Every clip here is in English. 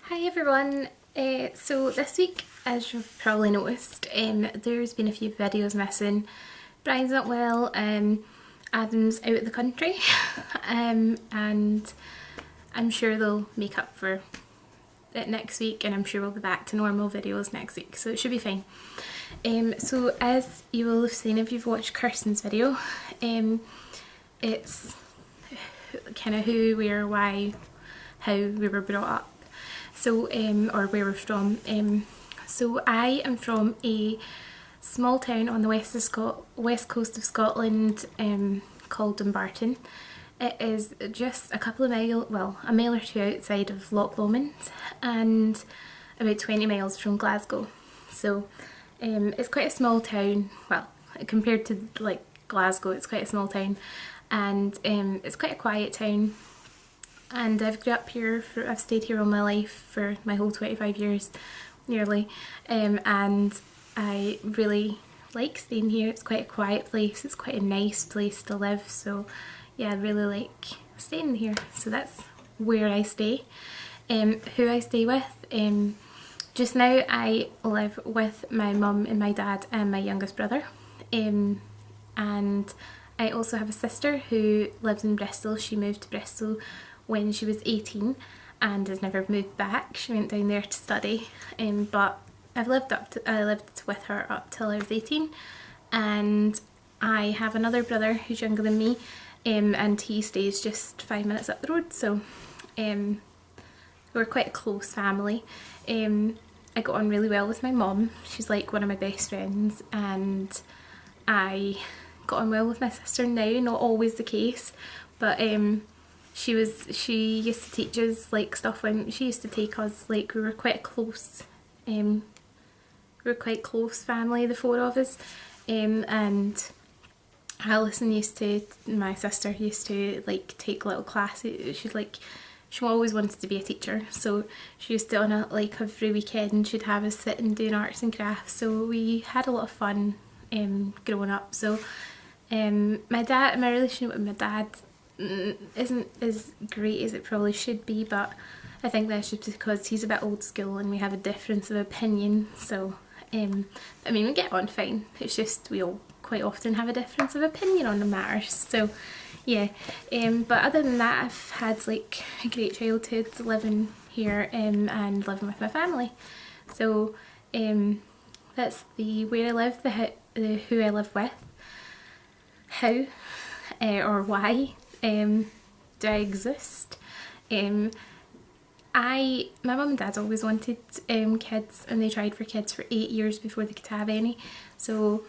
Hi everyone, so this week, as you've probably noticed, there's been a few videos missing. Brian's not well, Adam's out of the country, and I'm sure they'll make up for it next week, and I'm sure we'll be back to normal videos next week, so it should be fine. So as you will have seen if you've watched Kirsten's video, it's kind of who, where, why, how we were brought up. So, or where we're from. So I am from a small town on the west coast of Scotland called Dumbarton. It is just a couple of a mile or two outside of Loch Lomond and about 20 miles from Glasgow. So it's quite a small town, well, compared to like Glasgow, it's quite a small town, and it's quite a quiet town. And I've grew up here, I've stayed here all my life for my whole 25 years, nearly, and I really like staying here. It's quite a quiet place, it's quite a nice place to live, so yeah, I really like staying here. So that's where I stay. Who I stay with, just now I live with my mum and my dad and my youngest brother, and I also have a sister who lives in Bristol. She moved to Bristol when she was 18 and has never moved back. She went down there to study, but I lived with her up till I was 18, and I have another brother who's younger than me, and he stays just 5 minutes up the road, so we're quite a close family. I got on really well with my mum. She's like one of my best friends, and I got on well with my sister now. Not always the case, but she used to teach us like stuff when she used to take us, like we were quite a close family, the four of us, and my sister used to like take little classes. She always wanted to be a teacher, so she used to, on every weekend, she'd have us sitting doing arts and crafts, so we had a lot of fun growing up. So my relationship with my dad isn't as great as it probably should be, but I think that's just because he's a bit old school and we have a difference of opinion. So we get on fine, it's just we all quite often have a difference of opinion on the matters. So yeah, but other than that, I've had like a great childhood living here and living with my family. So that's the where I live, the who I live with, how or why do I exist. My mum and dad always wanted kids, and they tried for kids for 8 years before they could have any. So,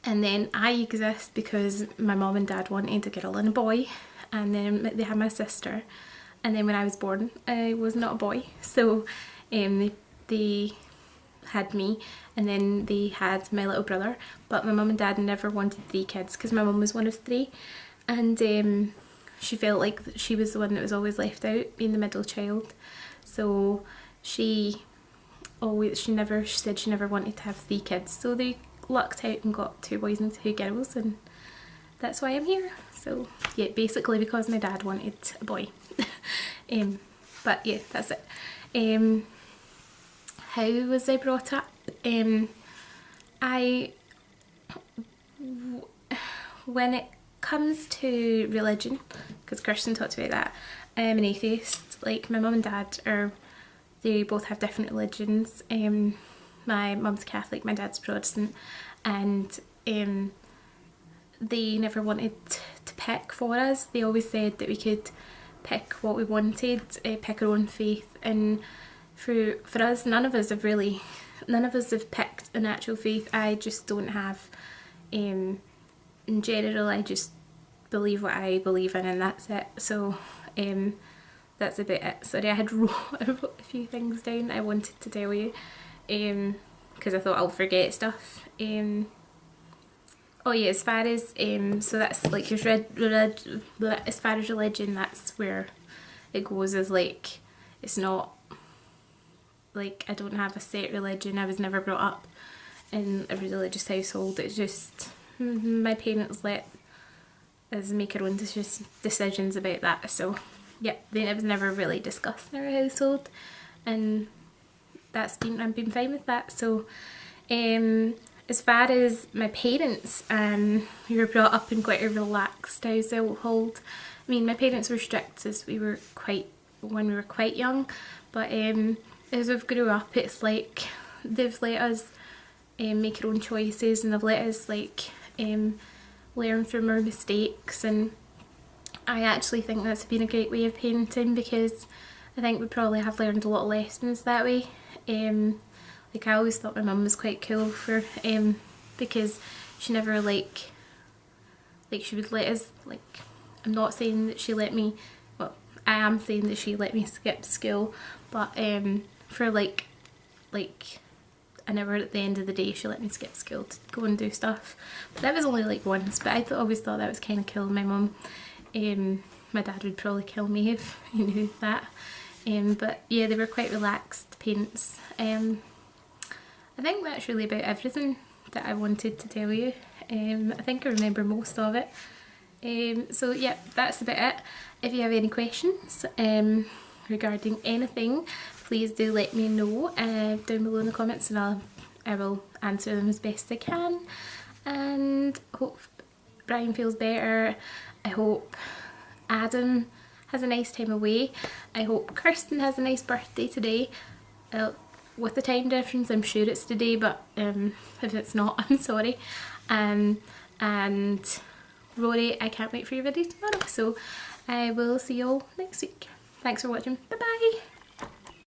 and then I exist because my mum and dad wanted a girl and a boy, and then they had my sister, and then when I was born I was not a boy, so they had me, and then they had my little brother. But my mum and dad never wanted 3 kids because my mum was one of 3, and she felt like she was the one that was always left out, being the middle child. So she said she never wanted to have 3 kids, so they lucked out and got 2 boys and 2 girls, and that's why I'm here. So yeah, basically because my dad wanted a boy. But yeah, that's it. How was I brought up? When it comes to religion, because Kirsten talked about that, I'm an atheist. Like my mum and dad they both have different religions. My mum's Catholic, my dad's Protestant, and they never wanted to pick for us. They always said that we could pick what we wanted, pick our own faith, and for us, none of us have picked an actual faith. I just don't have, in general, I just believe what I believe in, and that's it. So that's about it. Sorry, I wrote a few things down I wanted to tell you, because I thought I'll forget stuff. Oh yeah, as far as so that's like as far as religion, that's where it goes. Is like, it's not like I don't have a set religion. I was never brought up in a religious household. It's just my parents let us make our own decisions about that. So yeah, then it was never really discussed in our household, and I've been fine with that. So as far as my parents, we were brought up in quite a relaxed household. I mean, my parents were strict when we were quite young, but as we've grew up, it's like they've let us make our own choices, and they've let us like learn from our mistakes, and I actually think that's been a great way of parenting, because I think we probably have learned a lot of lessons that way. Like I always thought my mum was quite cool for because she never like she would let us, like, I'm not saying that she let me, well, I am saying that she let me skip school, but for like an hour at the end of the day she let me skip school to go and do stuff. But that was only like once, but I always thought that was kind of cool. My mum, my dad would probably kill me if he knew that. But yeah, they were quite relaxed parents. I think that's really about everything that I wanted to tell you. I think I remember most of it. So yeah, that's about it. If you have any questions regarding anything, please do let me know down below in the comments, and I will answer them as best I can. And hope Brian feels better. I hope Adam has a nice time away. I hope Kirsten has a nice birthday today. With the time difference, I'm sure it's today, but if it's not, I'm sorry. And Rory, I can't wait for your video tomorrow, so I will see you all next week. Thanks for watching. Bye bye.